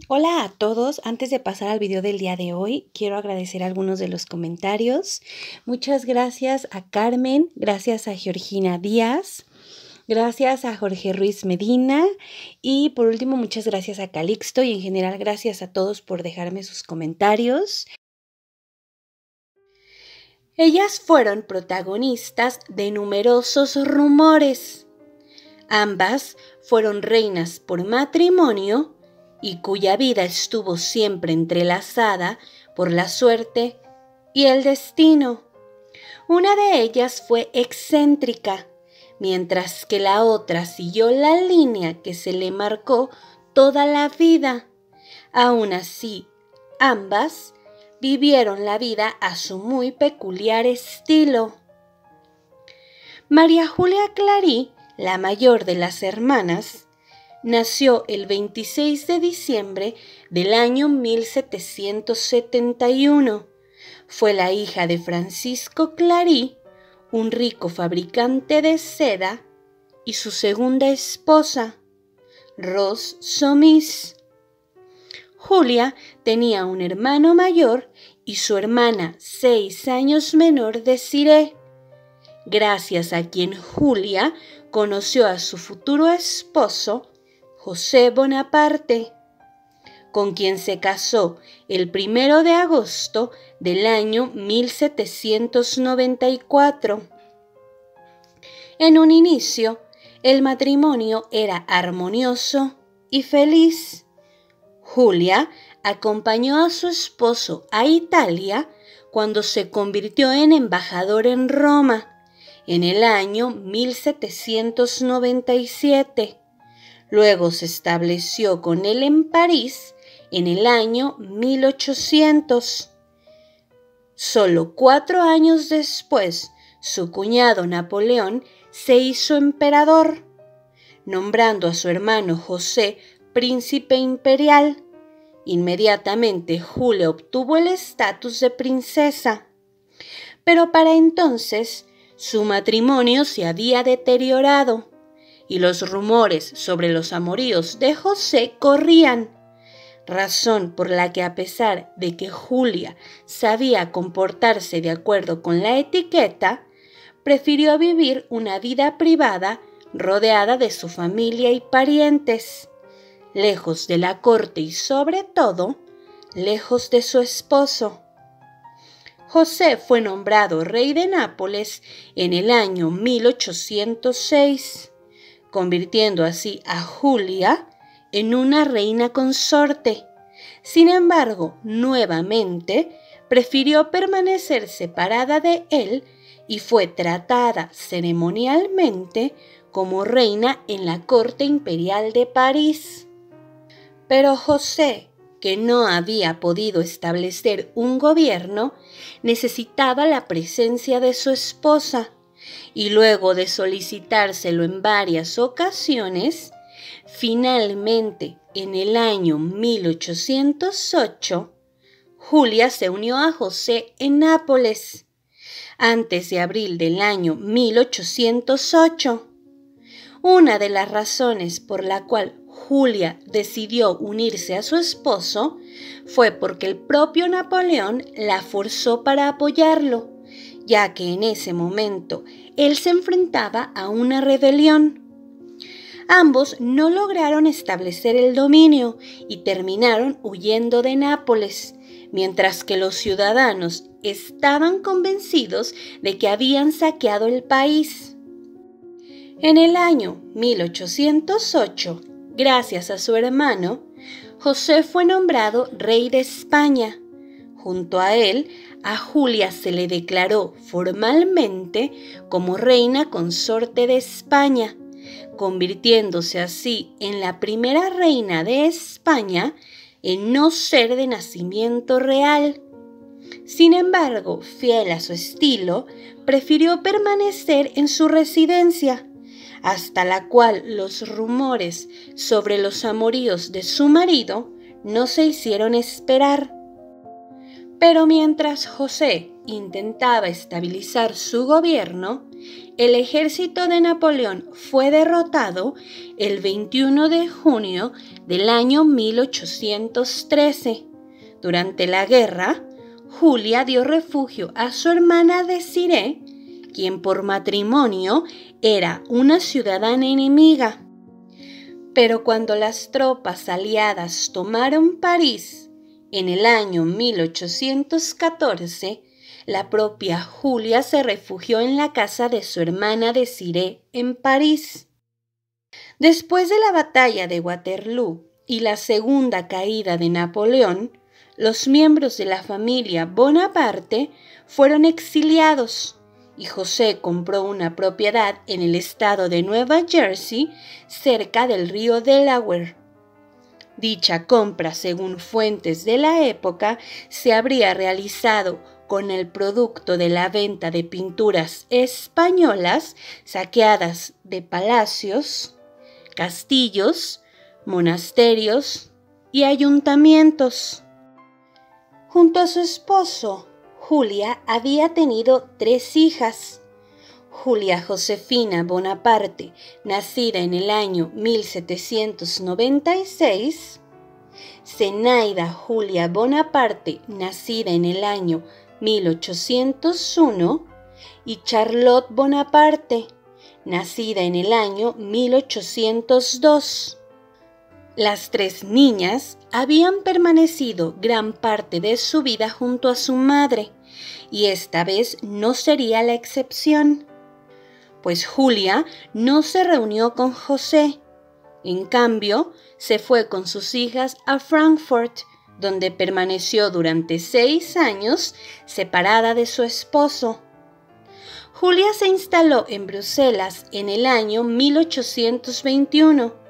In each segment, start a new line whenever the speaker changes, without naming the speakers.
Hola a todos, antes de pasar al video del día de hoy, quiero agradecer algunos de los comentarios. Muchas gracias a Carmen, gracias a Georgina Díaz, gracias a Jorge Ruiz Medina y por último muchas gracias a Calixto y en general gracias a todos por dejarme sus comentarios. Ellas fueron protagonistas de numerosos rumores. Ambas fueron reinas por matrimonio y cuya vida estuvo siempre entrelazada por la suerte y el destino. Una de ellas fue excéntrica, mientras que la otra siguió la línea que se le marcó toda la vida. Aún así, ambas vivieron la vida a su muy peculiar estilo. María Julia Clary, la mayor de las hermanas, nació el 26 de diciembre del año 1771. Fue la hija de Francisco Clary, un rico fabricante de seda, y su segunda esposa, Rose Somis. Julia tenía un hermano mayor y su hermana 6 años menor, Desirée, gracias a quien Julia conoció a su futuro esposo, José Bonaparte, con quien se casó el 1 de agosto del año 1794. En un inicio, el matrimonio era armonioso y feliz. Julia acompañó a su esposo a Italia cuando se convirtió en embajador en Roma en el año 1797. Luego se estableció con él en París en el año 1800. Solo 4 años después, su cuñado Napoleón se hizo emperador, nombrando a su hermano José príncipe imperial. Inmediatamente Julia obtuvo el estatus de princesa. Pero para entonces, su matrimonio se había deteriorado y los rumores sobre los amoríos de José corrían, razón por la que a pesar de que Julia sabía comportarse de acuerdo con la etiqueta, prefirió vivir una vida privada rodeada de su familia y parientes, lejos de la corte y sobre todo, lejos de su esposo. José fue nombrado rey de Nápoles en el año 1806. Convirtiendo así a Julia en una reina consorte. Sin embargo, nuevamente prefirió permanecer separada de él y fue tratada ceremonialmente como reina en la corte imperial de París. Pero José, que no había podido establecer un gobierno, necesitaba la presencia de su esposa. Y luego de solicitárselo en varias ocasiones, finalmente en el año 1808, Julia se unió a José en Nápoles, antes de abril del año 1808. Una de las razones por la cual Julia decidió unirse a su esposo fue porque el propio Napoleón la forzó para apoyarlo, ya que en ese momento él se enfrentaba a una rebelión. Ambos no lograron establecer el dominio y terminaron huyendo de Nápoles, mientras que los ciudadanos estaban convencidos de que habían saqueado el país. En el año 1808, gracias a su hermano, José fue nombrado rey de España. Junto a él, a Julia se le declaró formalmente como reina consorte de España, convirtiéndose así en la primera reina de España en no ser de nacimiento real. Sin embargo, fiel a su estilo, prefirió permanecer en su residencia, hasta la cual los rumores sobre los amoríos de su marido no se hicieron esperar. Pero mientras José intentaba estabilizar su gobierno, el ejército de Napoleón fue derrotado el 21 de junio del año 1813. Durante la guerra, Julia dio refugio a su hermana Desirée, quien por matrimonio era una ciudadana enemiga. Pero cuando las tropas aliadas tomaron París en el año 1814, la propia Julia se refugió en la casa de su hermana Desirée en París. Después de la batalla de Waterloo y la segunda caída de Napoleón, los miembros de la familia Bonaparte fueron exiliados y José compró una propiedad en el estado de Nueva Jersey, cerca del río Delaware. Dicha compra, según fuentes de la época, se habría realizado con el producto de la venta de pinturas españolas saqueadas de palacios, castillos, monasterios y ayuntamientos. Junto a su esposo, Julia había tenido 3 hijas. Julia Josefina Bonaparte, nacida en el año 1796, Zenaida Julia Bonaparte, nacida en el año 1801, y Charlotte Bonaparte, nacida en el año 1802. Las 3 niñas habían permanecido gran parte de su vida junto a su madre, y esta vez no sería la excepción, pues Julia no se reunió con José. En cambio, se fue con sus hijas a Frankfurt, donde permaneció durante 6 años separada de su esposo. Julia se instaló en Bruselas en el año 1821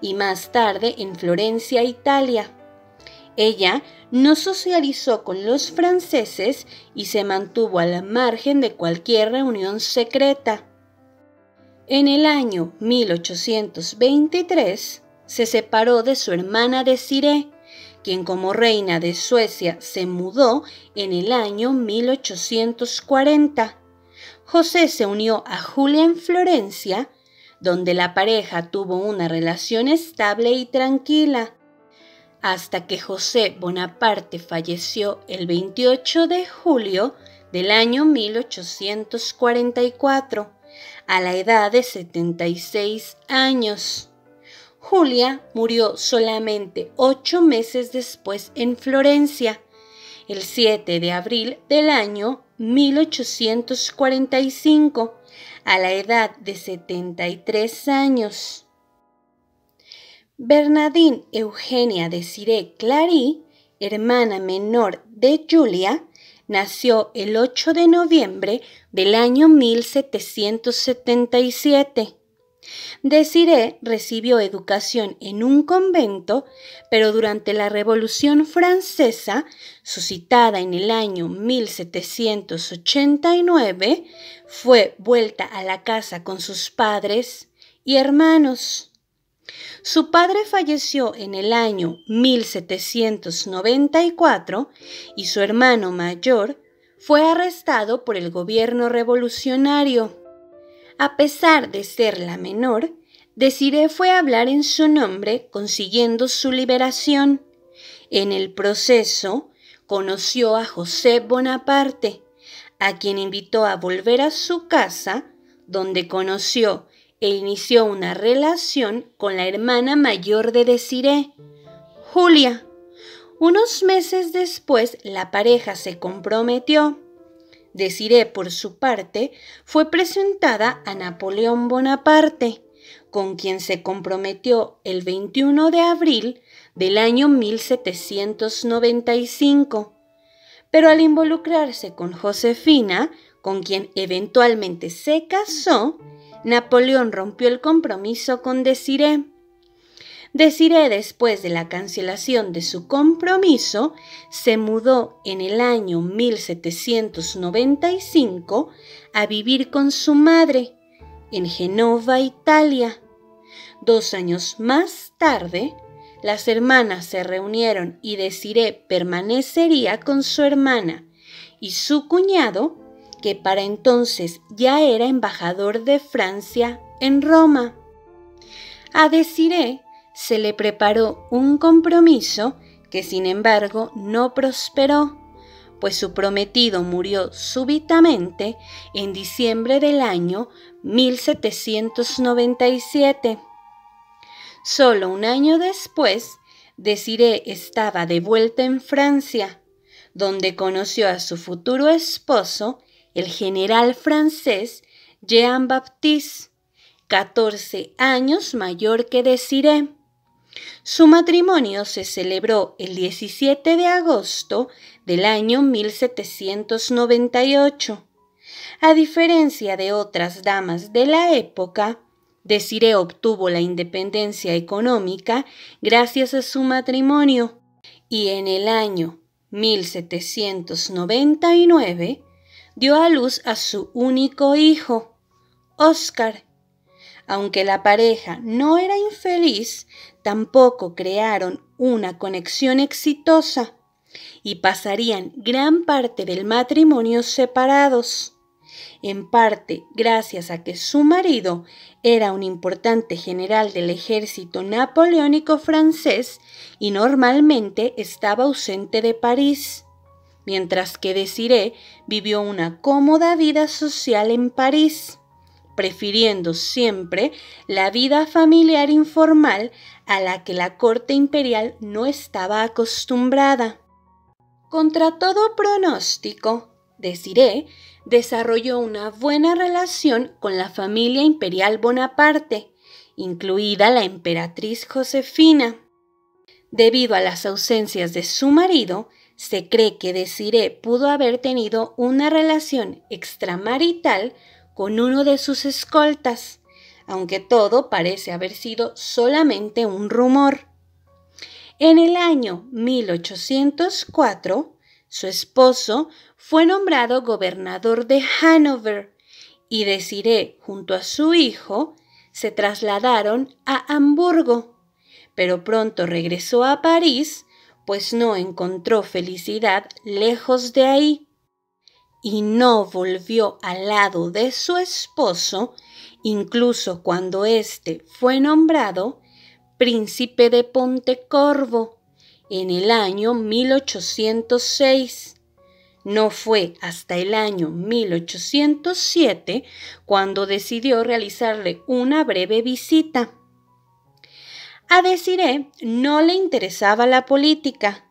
y más tarde en Florencia, Italia. Ella no socializó con los franceses y se mantuvo al margen de cualquier reunión secreta. En el año 1823 se separó de su hermana Desirée, quien como reina de Suecia se mudó en el año 1840. José se unió a Julia en Florencia, donde la pareja tuvo una relación estable y tranquila, hasta que José Bonaparte falleció el 28 de julio del año 1844, a la edad de 76 años. Julia murió solamente 8 meses después en Florencia, el 7 de abril del año 1845, a la edad de 73 años. Bernardine Eugenia Desirée Clary, hermana menor de Julia, nació el 8 de noviembre del año 1777. Desirée recibió educación en un convento, pero durante la Revolución Francesa, suscitada en el año 1789, fue vuelta a la casa con sus padres y hermanos. Su padre falleció en el año 1794 y su hermano mayor fue arrestado por el gobierno revolucionario. A pesar de ser la menor, Desirée fue a hablar en su nombre, consiguiendo su liberación. En el proceso, conoció a José Bonaparte, a quien invitó a volver a su casa, donde conoció e inició una relación con la hermana mayor de Desirée, Julia. Unos meses después, la pareja se comprometió. Desirée, por su parte, fue presentada a Napoleón Bonaparte, con quien se comprometió el 21 de abril del año 1795. Pero al involucrarse con Josefina, con quien eventualmente se casó, Napoleón rompió el compromiso con Desirée. Desirée, después de la cancelación de su compromiso, se mudó en el año 1795 a vivir con su madre en Génova, Italia. 2 años más tarde, las hermanas se reunieron y Desirée permanecería con su hermana y su cuñado, que para entonces ya era embajador de Francia en Roma. A Désirée se le preparó un compromiso que sin embargo no prosperó, pues su prometido murió súbitamente en diciembre del año 1797. Solo un año después, Désirée estaba de vuelta en Francia, donde conoció a su futuro esposo, el general francés Jean-Baptiste, 14 años mayor que Désirée. Su matrimonio se celebró el 17 de agosto del año 1798. A diferencia de otras damas de la época, Désirée obtuvo la independencia económica gracias a su matrimonio y en el año 1799 dio a luz a su único hijo, Oscar. Aunque la pareja no era infeliz, tampoco crearon una conexión exitosa y pasarían gran parte del matrimonio separados, en parte gracias a que su marido era un importante general del ejército napoleónico francés y normalmente estaba ausente de París, mientras que Désirée vivió una cómoda vida social en París, prefiriendo siempre la vida familiar informal a la que la corte imperial no estaba acostumbrada. Contra todo pronóstico, Désirée desarrolló una buena relación con la familia imperial Bonaparte, incluida la emperatriz Josefina. Debido a las ausencias de su marido, se cree que Désirée pudo haber tenido una relación extramarital con uno de sus escoltas, aunque todo parece haber sido solamente un rumor. En el año 1804, su esposo fue nombrado gobernador de Hannover y Désirée, junto a su hijo, se trasladaron a Hamburgo, pero pronto regresó a París, pues no encontró felicidad lejos de ahí, y no volvió al lado de su esposo, incluso cuando éste fue nombrado príncipe de Pontecorvo en el año 1806. No fue hasta el año 1807 cuando decidió realizarle una breve visita. A Désirée no le interesaba la política,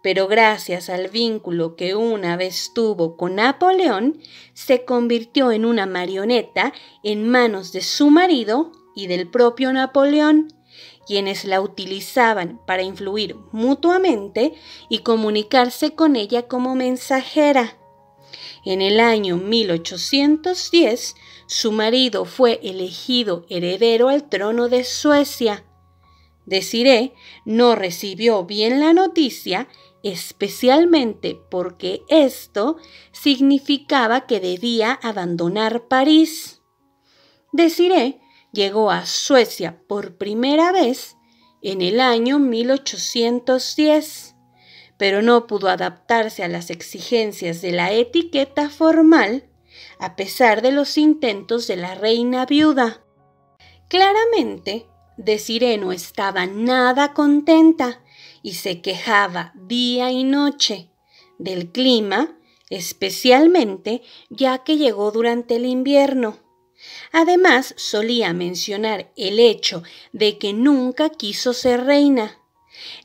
pero gracias al vínculo que una vez tuvo con Napoleón, se convirtió en una marioneta en manos de su marido y del propio Napoleón, quienes la utilizaban para influir mutuamente y comunicarse con ella como mensajera. En el año 1810, su marido fue elegido heredero al trono de Suecia. Désirée no recibió bien la noticia, especialmente porque esto significaba que debía abandonar París. Désirée llegó a Suecia por primera vez en el año 1810, pero no pudo adaptarse a las exigencias de la etiqueta formal, a pesar de los intentos de la reina viuda. Claramente, Désirée no estaba nada contenta y se quejaba día y noche del clima, especialmente ya que llegó durante el invierno. Además, solía mencionar el hecho de que nunca quiso ser reina.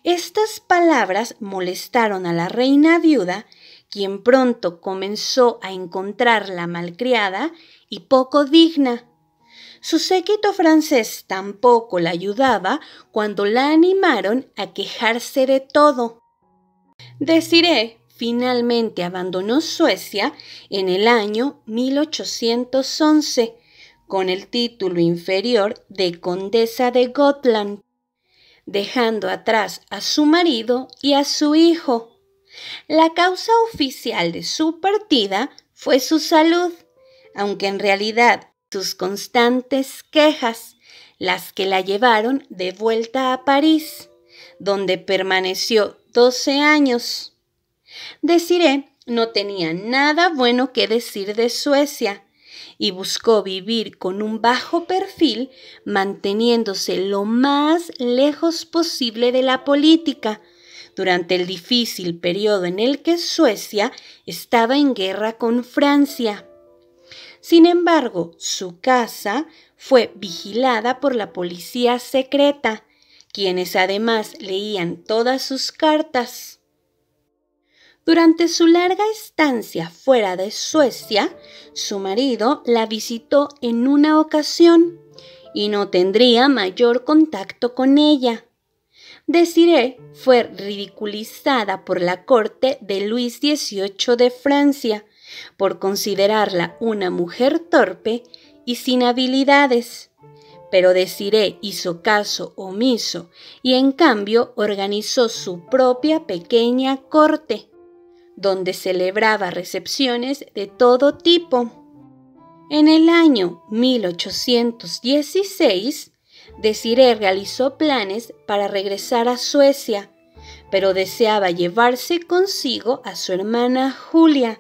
Estas palabras molestaron a la reina viuda, quien pronto comenzó a encontrarla malcriada y poco digna. Su séquito francés tampoco la ayudaba cuando la animaron a quejarse de todo. Désirée finalmente abandonó Suecia en el año 1811 con el título inferior de condesa de Gotland, dejando atrás a su marido y a su hijo. La causa oficial de su partida fue su salud, aunque en realidad sus constantes quejas, las que la llevaron de vuelta a París, donde permaneció 12 años. Désirée No tenía nada bueno que decir de Suecia y buscó vivir con un bajo perfil, manteniéndose lo más lejos posible de la política durante el difícil periodo en el que Suecia estaba en guerra con Francia. Sin embargo, su casa fue vigilada por la policía secreta, quienes además leían todas sus cartas. Durante su larga estancia fuera de Suecia, su marido la visitó en una ocasión y no tendría mayor contacto con ella. Désirée fue ridiculizada por la corte de Luis XVIII de Francia por considerarla una mujer torpe y sin habilidades. Pero Désirée hizo caso omiso y en cambio organizó su propia pequeña corte, donde celebraba recepciones de todo tipo. En el año 1816, Désirée realizó planes para regresar a Suecia, pero deseaba llevarse consigo a su hermana Julia,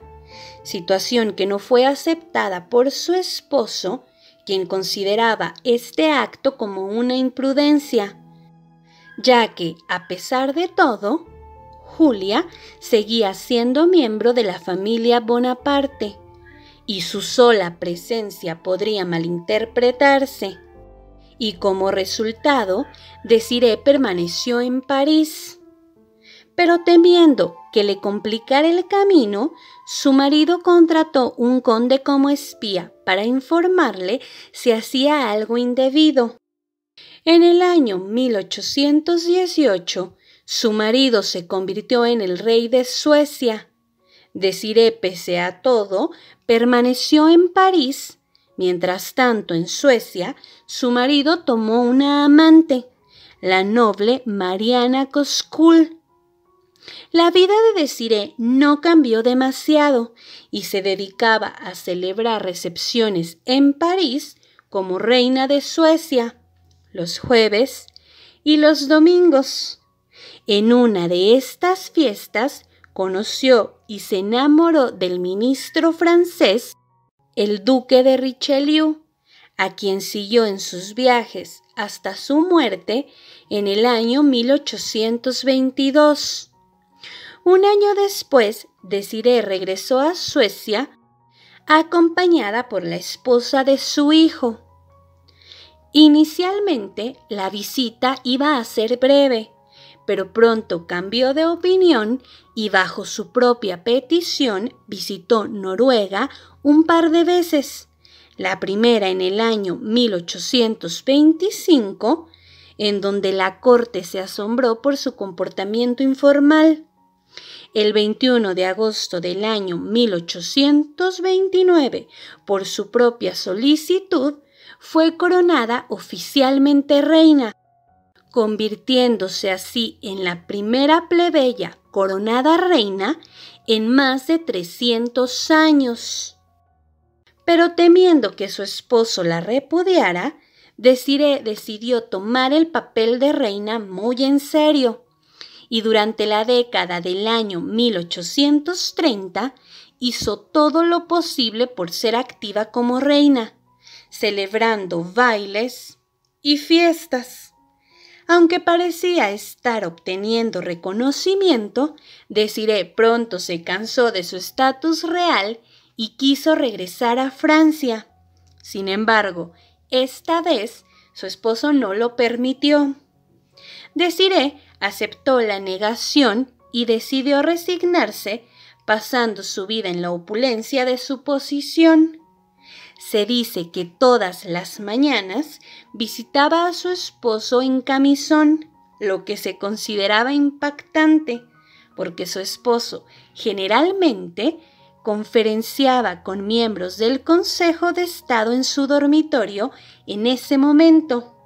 situación que no fue aceptada por su esposo, quien consideraba este acto como una imprudencia, ya que, a pesar de todo, Julia seguía siendo miembro de la familia Bonaparte, y su sola presencia podría malinterpretarse. Y como resultado, Désirée permaneció en París. Pero temiendo que le complicara el camino, su marido contrató un conde como espía para informarle si hacía algo indebido. En el año 1818, su marido se convirtió en el rey de Suecia. Désirée, pese a todo, permaneció en París. Mientras tanto, en Suecia, su marido tomó una amante, la noble Mariana Koskul. La vida de Désirée no cambió demasiado y se dedicaba a celebrar recepciones en París como reina de Suecia, los jueves y los domingos. En una de estas fiestas conoció y se enamoró del ministro francés, el duque de Richelieu, a quien siguió en sus viajes hasta su muerte en el año 1822. Un año después, Désirée regresó a Suecia acompañada por la esposa de su hijo. Inicialmente, la visita iba a ser breve, pero pronto cambió de opinión y bajo su propia petición visitó Noruega un par de veces. La primera en el año 1825, en donde la corte se asombró por su comportamiento informal. El 21 de agosto del año 1829, por su propia solicitud, fue coronada oficialmente reina, convirtiéndose así en la primera plebeya coronada reina en más de 300 años. Pero temiendo que su esposo la repudiara, Désirée decidió tomar el papel de reina muy en serio, y durante la década del año 1830 hizo todo lo posible por ser activa como reina, celebrando bailes y fiestas. Aunque parecía estar obteniendo reconocimiento, Désirée pronto se cansó de su estatus real y quiso regresar a Francia. Sin embargo, esta vez su esposo no lo permitió. Désirée aceptó la negación y decidió resignarse, pasando su vida en la opulencia de su posición. Se dice que todas las mañanas visitaba a su esposo en camisón, lo que se consideraba impactante, porque su esposo generalmente conferenciaba con miembros del Consejo de Estado en su dormitorio en ese momento.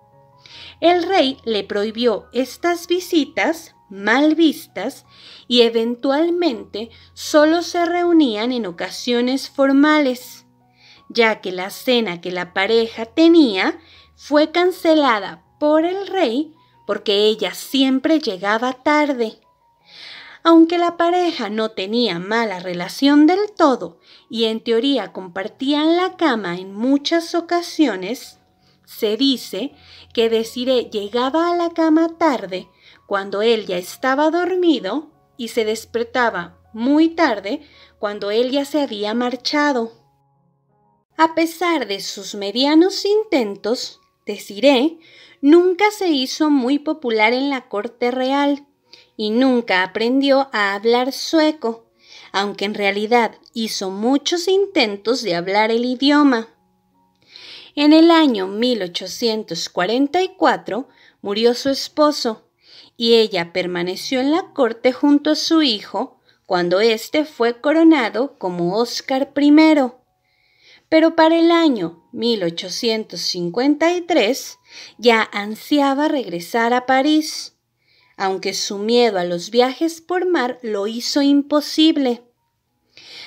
El rey le prohibió estas visitas mal vistas y eventualmente solo se reunían en ocasiones formales, ya que la cena que la pareja tenía fue cancelada por el rey porque ella siempre llegaba tarde. Aunque la pareja no tenía mala relación del todo y en teoría compartían la cama en muchas ocasiones, se dice que Desiree llegaba a la cama tarde cuando él ya estaba dormido y se despertaba muy tarde cuando él ya se había marchado. A pesar de sus medianos intentos, Desiree nunca se hizo muy popular en la corte real y nunca aprendió a hablar sueco, aunque en realidad hizo muchos intentos de hablar el idioma. En el año 1844 murió su esposo y ella permaneció en la corte junto a su hijo cuando éste fue coronado como Óscar I. Pero para el año 1853 ya ansiaba regresar a París, aunque su miedo a los viajes por mar lo hizo imposible.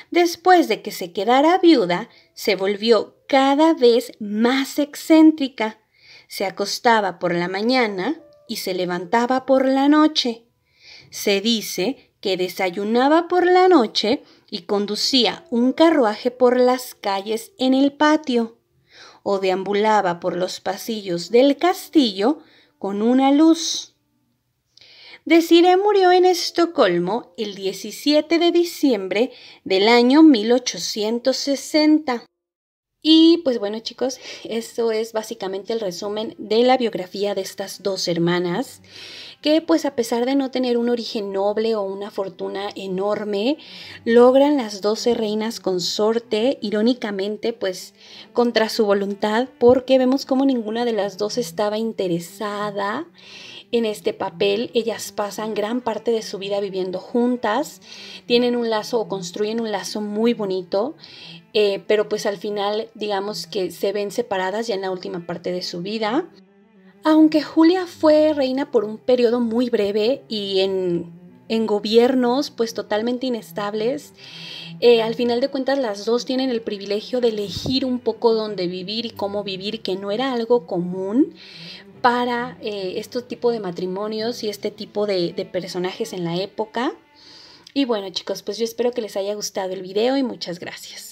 Después de que se quedara viuda, se volvió cada vez más excéntrica. Se acostaba por la mañana y se levantaba por la noche. Se dice que desayunaba por la noche y conducía un carruaje por las calles en el patio, o deambulaba por los pasillos del castillo con una luz. Desiree murió en Estocolmo el 17 de diciembre del año 1860. Y pues bueno, chicos, esto es básicamente el resumen de la biografía de estas dos hermanas, que pues a pesar de no tener un origen noble o una fortuna enorme, logran las 12 reinas consorte, irónicamente pues contra su voluntad, porque vemos como ninguna de las dos estaba interesada en este papel. Ellas pasan gran parte de su vida viviendo juntas, tienen un lazo o construyen un lazo muy bonito, pero pues al final digamos que se ven separadas ya en la última parte de su vida. Aunque Julia fue reina por un periodo muy breve y en gobiernos pues totalmente inestables, al final de cuentas las dos tienen el privilegio de elegir un poco dónde vivir y cómo vivir, que no era algo común para este tipo de matrimonios y este tipo de personajes en la época. Y bueno, chicos, pues yo espero que les haya gustado el video y muchas gracias.